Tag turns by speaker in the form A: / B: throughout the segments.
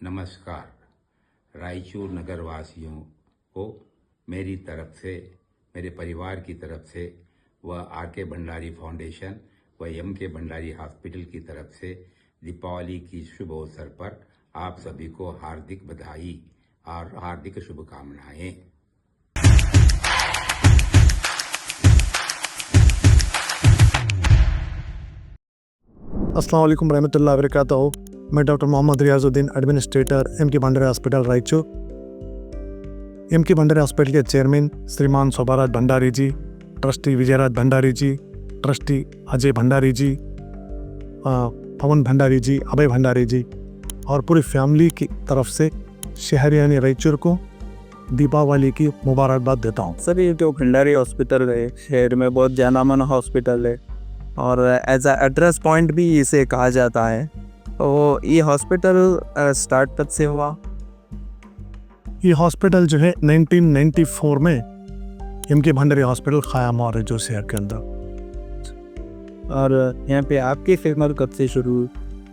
A: नमस्कार। रायचूर नगर वासियों को मेरी तरफ से, मेरे परिवार की तरफ से व आर के भंडारी फाउंडेशन व एम के भंडारी हॉस्पिटल की तरफ से दीपावली की शुभ अवसर पर आप सभी को हार्दिक बधाई और हार्दिक शुभकामनाएं।
B: अस्सलाम वालेकुम रहमतुल्लाहि व बरकातहू। मैं doctor Mohammed Riyazuddin, administrator M K Bhandari hospital Raichur. M K Bhandari hospital के चेयरमैन श्रीमान शोभाराज भंडारी जी, ट्रस्टी विजयराज भंडारी जी, ट्रस्टी अजय भंडारी जी, पवन भंडारी जी, अभय भंडारी जी और पूरी फैमिली की तरफ से शहरियानी रायचूर को दीपावली की मुबारकबाद देता हूँ।
C: सर, ये जो भंडारी हॉस्पिटल है शहर में बहुत जाना माना हॉस्पिटल है और एज अ एड्रेस पॉइंट भी इसे कहा जाता है। तो ये हॉस्पिटल स्टार्ट कब से हुआ?
B: ये हॉस्पिटल जो है 1994 में एम के भंडारी हॉस्पिटल क़याम हुआ है जो शहर के अंदर।
C: और यहाँ पे आपकी खिदमत कब से शुरू हुई?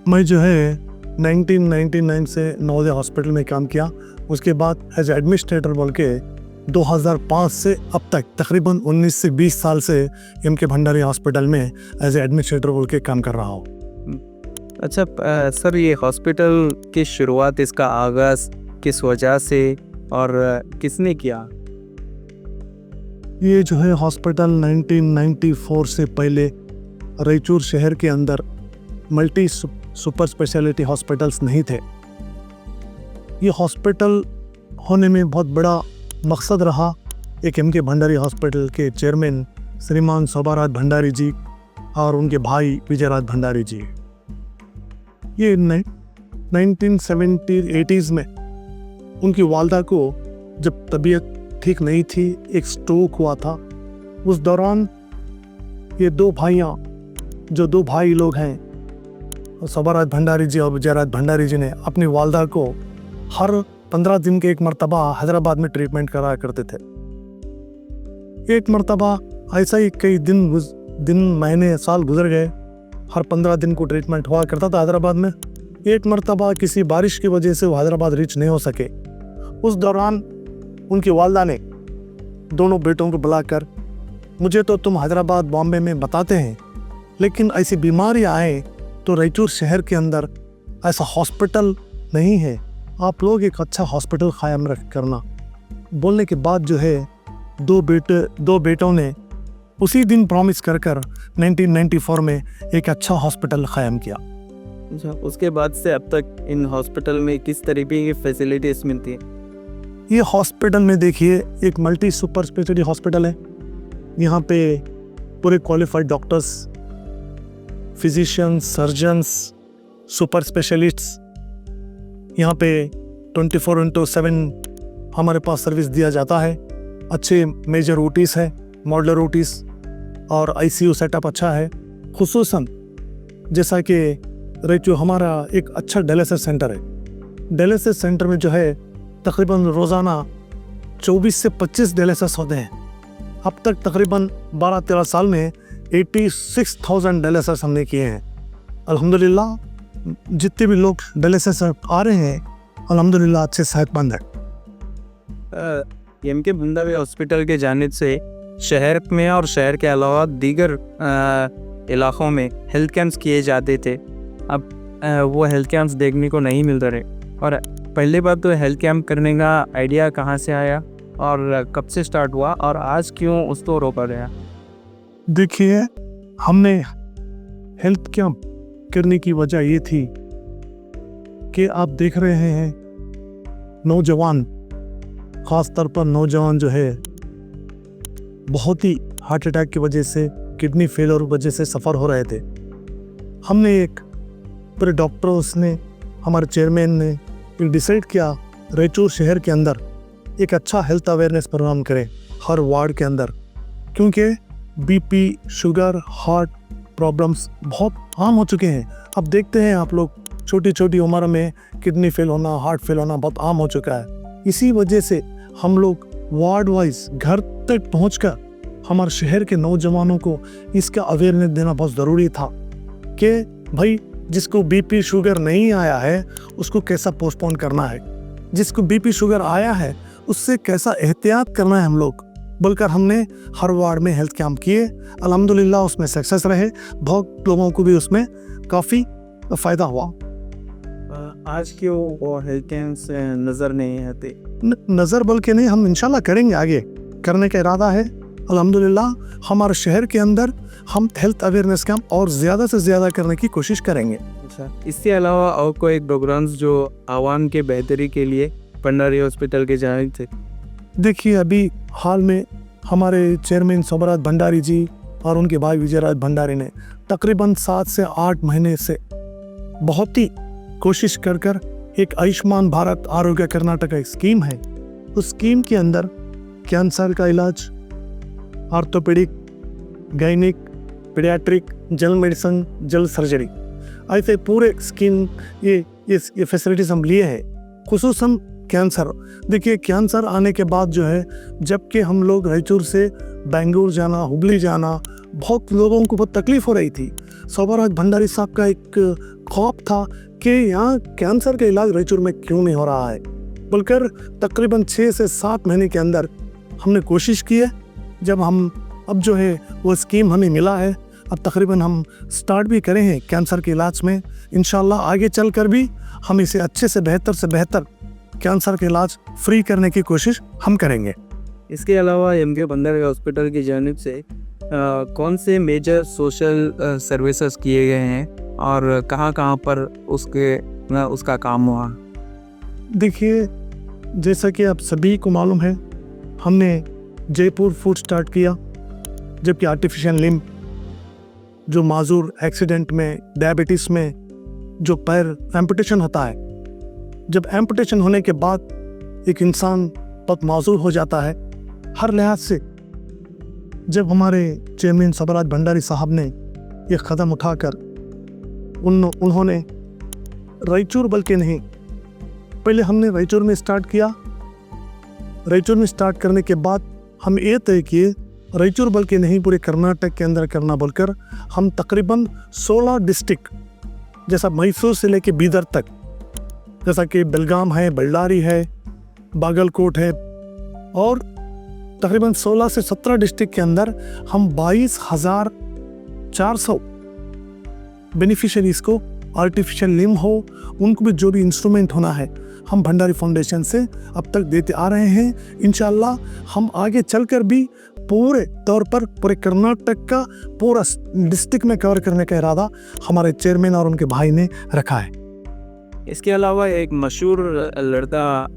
B: मैं जो है 1999 से नवोदय हॉस्पिटल में काम किया। उसके बाद एज एडमिनिस्ट्रेटर बोल के 2005 से अब तक तकरीबन 19 से 20 साल से एम के भंडारी हॉस्पिटल में एज एडमिनिस्ट्रेटर बोल के काम कर रहा हूँ।
C: अच्छा सर, ये हॉस्पिटल की शुरुआत, इसका आगाज़ किस वजह से और किसने किया?
B: ये जो है हॉस्पिटल 1994 से पहले रायचूर शहर के अंदर मल्टी सुपर स्पेशलिटी हॉस्पिटल्स नहीं थे। ये हॉस्पिटल होने में बहुत बड़ा मकसद रहा एक एम के भंडारी हॉस्पिटल के चेयरमैन श्रीमान शोभाराज भंडारी जी और उनके भाई विजयराज भंडारी जी। ये 1970-80s में उनकी वालदा को जब तबीयत ठीक नहीं थी, एक स्ट्रोक हुआ था। उस दौरान ये दो भाई लोग हैं, शोभाराज भंडारी जी और विजयराज भंडारी जी ने अपनी वालदा को हर 15 दिन के एक मरतबा हैदराबाद में ट्रीटमेंट कराया करते थे। एक मरतबा ऐसा ही कई दिन महीने साल गुजर गए, हर 15 दिन को ट्रीटमेंट हुआ करता था हैदराबाद में। एक मरतबा किसी बारिश की वजह से वो हैदराबाद रीच नहीं हो सके। उस दौरान उनकी वालदा ने दोनों बेटों को बुलाकर, मुझे तो तुम हैदराबाद बॉम्बे में बताते हैं, लेकिन ऐसी बीमारी आए तो रायचूर शहर के अंदर ऐसा हॉस्पिटल नहीं है, आप लोग एक अच्छा हॉस्पिटल क़ायम करना। बोलने के बाद जो है दो बेटों ने उसी दिन प्रॉमिस कर 1994 में एक अच्छा हॉस्पिटल क़ायम किया।
C: अच्छा, उसके बाद से अब तक इन हॉस्पिटल में किस तरीके की फैसिलिटीज़ मिलती हैं?
B: ये हॉस्पिटल में देखिए एक मल्टी सुपर स्पेशलिटी हॉस्पिटल है। यहाँ पे पूरे qualified doctors, physicians, surgeons, super specialists यहाँ पे 24/7 हमारे पास सर्विस दिया जाता है। अच्छे मेजर ओटीज़ है, मॉडलर ओटीज़ और आईसीयू सेटअप अच्छा है। खुसूसन जैसा कि रायचूर हमारा एक अच्छा डायलिसिस सेंटर है। डायलिसिस सेंटर में जो है तकरीबन रोज़ाना 24 से 25 डायलिसिस होते हैं। अब तक तकरीबन 12-13 साल में 86,000 डायलिसिस हमने किए हैं। अल्हम्दुलिल्लाह जितने भी लोग डायलिसिस आ रहे हैं अल्हम्दुलिल्लाह अच्छे सेहतमंद है।
C: एम के भंडारी हॉस्पिटल के जानिब से शहर में और शहर के अलावा दीगर इलाक़ों में हेल्थ कैंप्स किए जाते थे। अब वो हेल्थ कैंप्स देखने को नहीं मिल रहे। और पहली बात तो हेल्थ कैंप करने का आइडिया कहाँ से आया और कब से स्टार्ट हुआ और आज क्यों उसको रोका गया?
B: देखिए, हमने हेल्थ कैंप करने की वजह ये थी कि आप देख रहे हैं नौजवान, ख़ास तौर पर नौजवान जो है बहुत ही हार्ट अटैक की वजह से, किडनी फेलियर की वजह से सफ़र हो रहे थे। हमने एक पूरे डॉक्टर्स ने, हमारे चेयरमैन ने डिसाइड किया रायचूर शहर के अंदर एक अच्छा हेल्थ अवेयरनेस प्रोग्राम करें हर वार्ड के अंदर, क्योंकि बीपी, शुगर, हार्ट प्रॉब्लम्स बहुत आम हो चुके हैं। अब देखते हैं आप लोग, छोटी उम्र में किडनी फेल होना, हार्ट फेल होना बहुत आम हो चुका है। इसी वजह से हम लोग वार्ड वाइज घर तक पहुंचकर हमारे शहर के नौजवानों को इसका अवेयरनेस देना बहुत ज़रूरी था कि भाई जिसको बीपी शुगर नहीं आया है उसको कैसा पोस्टपोन करना है, जिसको बीपी शुगर आया है उससे कैसा एहतियात करना है हम लोग बोलकर हमने हर वार्ड में हेल्थ कैंप किए। अल्हम्दुलिल्लाह उसमें सक्सेस रहे, बहुत लोगों को भी उसमें काफ़ी फ़ायदा हुआ।
C: आज क्यों वो हेल्थ कैंप्स नज़र नहीं आते?
B: नज़र बल्कि नहीं, हम इंशाल्लाह करेंगे, आगे करने का इरादा है। अल्हम्दुलिल्लाह हमारे शहर के अंदर हम हेल्थ अवेयरनेस कैंप और ज़्यादा से ज़्यादा करने की कोशिश करेंगे।
C: अच्छा, इसके अलावा और कोई प्रोग्राम्स जो आवाम के बेहतरी के लिए भंडारी हॉस्पिटल के जानिब से?
B: देखिए, अभी हाल में हमारे चेयरमैन सोबराज भंडारी जी और उनके भाई विजयराज भंडारी ने तकरीबन 7 से 8 महीने से बहुत ही कोशिश कर एक आयुष्मान भारत आरोग्य कर्नाटक एक स्कीम है। उस स्कीम के अंदर कैंसर का इलाज, orthopaedic, gynaec, paediatric, general medicine, general surgery, ऐसे पूरे स्कीम ये फैसिलिटीज हम लिए हैं। खुसूसन कैंसर, देखिए कैंसर आने के बाद जो है, जबकि हम लोग रायचूर से बेंगलुरु जाना, हुबली जाना, बहुत लोगों को बहुत तकलीफ हो रही थी। सोबराज भंडारी साहब का एक खौफ था कि यहाँ कैंसर का इलाज रायचूर में क्यों नहीं हो रहा है बोलकर तकरीबन 6 से 7 महीने के अंदर हमने कोशिश की है। जब हम अब जो है वो स्कीम हमें मिला है, अब तकरीबन हम स्टार्ट भी करें हैं कैंसर के इलाज में। इंशाल्लाह आगे चलकर भी हम इसे अच्छे से बेहतर कैंसर के इलाज फ्री करने की कोशिश हम करेंगे।
C: इसके अलावा एमके भंडारी हॉस्पिटल की जानिब से कौन से मेजर सोशल सर्विसेज किए गए हैं और कहाँ पर उसका काम हुआ?
B: देखिए, जैसा कि आप सभी को मालूम है, हमने जयपुर फूड स्टार्ट किया, जबकि आर्टिफिशियल लिम्ब जो माजूर एक्सीडेंट में, डायबिटीज़ में जो पैर एम्पुटेशन होता है, जब एम्पुटेशन होने के बाद एक इंसान बहुत माजूर हो जाता है हर लिहाज से। जब हमारे चेयरमैन सोबराज भंडारी साहब ने ये कदम उठाकर उन्होंने रायचूर बल्कि नहीं, पहले हमने रायचूर में स्टार्ट किया। रायचूर में स्टार्ट करने के बाद हम ये तय किए रायचूर बल्कि नहीं पूरे कर्नाटक के अंदर करना बोलकर हम तकरीबन 16 डिस्ट्रिक्ट, जैसा मैसूर से लेके बीदर तक, जैसा कि बेलगाम है, बल्लारी है, बागलकोट है, और तकरीबन 16 से 17 डिस्ट्रिक्ट के अंदर हम 22,400 बेनिफिशरीज को आर्टिफिशियल लिम्ब हो, उनको भी जो भी इंस्ट्रूमेंट होना है, हम भंडारी फाउंडेशन से अब तक देते आ रहे हैं। इंशाल्लाह हम आगे चलकर भी पूरे तौर पर पूरे कर्नाटक का पूरा डिस्ट्रिक्ट में कवर करने का इरादा हमारे चेयरमैन और उनके भाई ने रखा है।
C: इसके अलावा एक मशहूर लड़का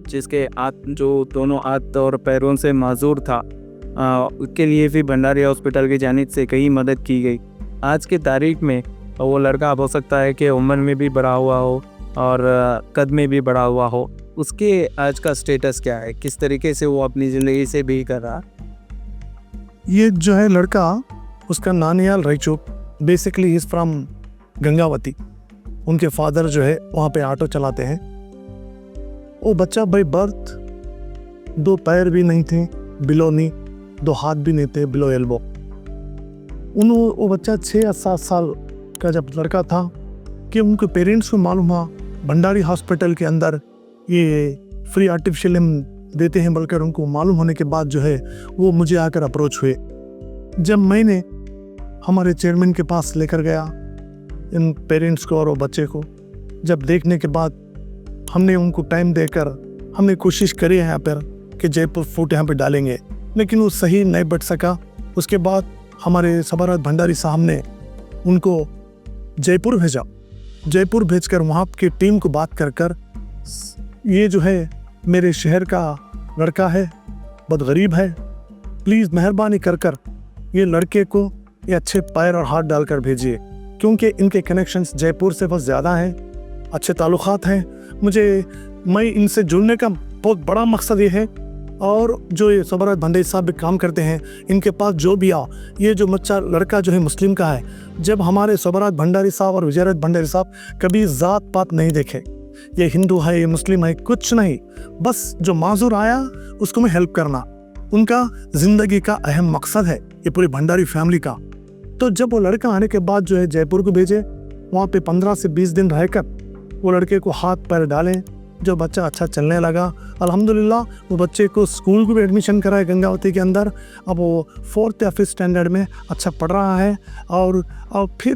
C: जिसके जो दोनों हाथ और पैरों से माजूर था, उसके लिए भी भंडारी हॉस्पिटल की जानिब से कई मदद की गई। आज की तारीख में वो लड़का हो सकता है कि उम्र में भी बड़ा हुआ हो और कद में भी बड़ा हुआ हो, उसके आज का स्टेटस क्या है, किस तरीके से वो अपनी ज़िंदगी से भी कर रहा?
B: ये जो है लड़का, उसका नानियाल Raichur, basically is from Gangavati. उनके फादर जो है वहाँ पे ऑटो चलाते हैं। वो बच्चा बाय बर्थ 2 पैर भी नहीं थे बिलो नी, 2 हाथ भी नहीं थे बिलो एल्बो। वो बच्चा 6 या 7 साल का जब लड़का था कि उनके पेरेंट्स को मालूम हुआ भंडारी हॉस्पिटल के अंदर ये फ्री आर्टिफिशियल लिम्ब देते हैं बोलकर, उनको मालूम होने के बाद जो है वो मुझे आकर अप्रोच हुए। जब मैंने हमारे चेयरमैन के पास लेकर गया इन पेरेंट्स को और वो बच्चे को, जब देखने के बाद हमने उनको टाइम देकर हमने कोशिश करी है यहाँ पर कि जयपुर फूड यहाँ पे डालेंगे, लेकिन वो सही नहीं बैठ सका। उसके बाद हमारे सोबराज भंडारी साहब ने उनको जयपुर भेजा। जयपुर भेजकर वहाँ की टीम को बात कर ये जो है मेरे शहर का लड़का है, बहुत गरीब है, प्लीज़ मेहरबानी कर ये लड़के को ये अच्छे पैर और हाथ डालकर भेजिए, क्योंकि इनके कनेक्शंस जयपुर से बहुत ज़्यादा हैं, अच्छे ताल्लुक़ात हैं। मैं इनसे जुड़ने का बहुत बड़ा मकसद ये है, और जो ये सोबराज भंडारी साहब भी काम करते हैं, इनके पास जो भी आ, ये जो बच्चा लड़का जो है मुस्लिम का है। जब हमारे सोबराज भंडारी साहब और विजयराज भंडारी साहब कभी ज़ात पात नहीं देखे, ये हिंदू है, ये मुस्लिम है, कुछ नहीं, बस जो माजूर आया उसको मैं हेल्प करना, उनका ज़िंदगी का अहम मकसद है ये पूरी भंडारी फैमिली का। तो जब वो लड़का आने के बाद जो है जयपुर को भेजे, वहाँ पे 15 से 20 दिन रहकर वो लड़के को हाथ पैर डालें। जो बच्चा अच्छा चलने लगा, अल्हम्दुलिल्लाह वो बच्चे को स्कूल को भी एडमिशन कराए गंगावती के अंदर। अब वो 4th या 5th स्टैंडर्ड में अच्छा पढ़ रहा है। और फिर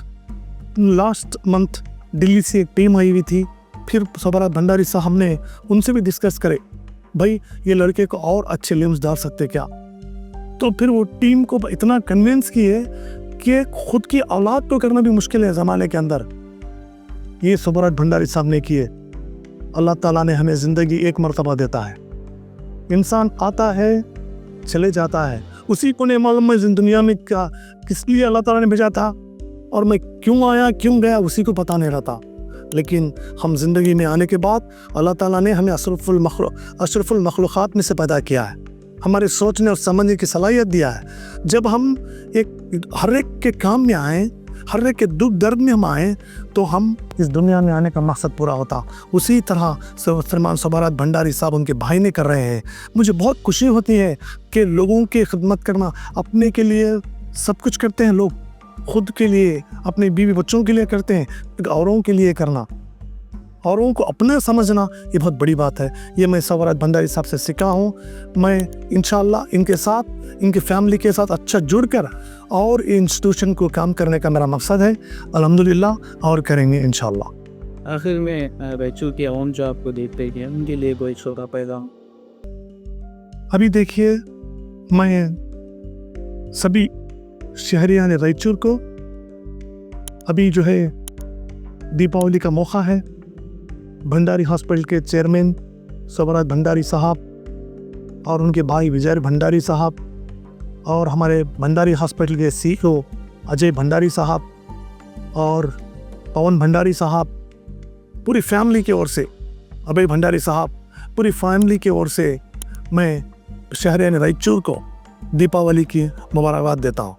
B: लास्ट मंथ दिल्ली से एक टीम आई हुई थी, फिर सौबराज भंडारी साहब ने उनसे भी डिस्कस करे, भाई ये लड़के को और अच्छे लिम्स डाल सकते क्या। तो फिर वो टीम को इतना कन्विंस किए कि खुद की औलाद को करना भी मुश्किल है ज़माने के अंदर, ये सौबराज भंडारी साहब ने किए। अल्लाह ताला ने हमें ज़िंदगी एक मर्तबा देता है, इंसान आता है चले जाता है, उसी को नहीं मालूम मैं दुनिया में क्या किस लिए अल्लाह ताला ने भेजा था और मैं क्यों आया क्यों गया, उसी को पता नहीं रहता। लेकिन हम ज़िंदगी में आने के बाद अल्लाह ताला ने हमें अशरफुल मखलूक़ात में से पैदा किया है, हमारे सोचने और समझने की सलाहियत दिया है। जब हम हर एक के काम में आएँ, हर एक के दुख दर्द में हम आएँ, तो हम इस दुनिया में आने का मकसद पूरा होता। उसी तरह श्रीमान सौबराज भंडारी साहब उनके भाई ने कर रहे हैं। मुझे बहुत खुशी होती है कि लोगों की खिदमत करना, अपने के लिए सब कुछ करते हैं लोग, खुद के लिए अपने बीवी बच्चों के लिए करते हैं, औरों के लिए करना, औरों को अपना समझना, ये बहुत बड़ी बात है। ये मैं सौबराज भंडारी साहब से सीखा हूँ। मैं इंशाल्लाह इनके साथ, इनकी फैमिली के साथ अच्छा जुड़कर और इंस्टीट्यूशन को काम करने का मेरा मकसद है, अल्हम्दुलिल्लाह, और करेंगे इंशाल्लाह।
C: आखिर में बच्चों की आम जो आपको देखते हैं उनके लिए कोई छोटा पैगाम।
B: अभी देखिए, मैं सभी शहरियान रायचूर को, अभी जो है दीपावली का मौका है, भंडारी हॉस्पिटल के चेयरमैन सौबराज भंडारी साहब और उनके भाई विजय भंडारी साहब और हमारे भंडारी हॉस्पिटल के CEO अजय भंडारी साहब और पवन भंडारी साहब, पूरी फैमिली की ओर से, अभय भंडारी साहब, पूरी फैमिली की ओर से मैं शहरियान रायचूर को दीपावली की मुबारकबाद देता हूँ।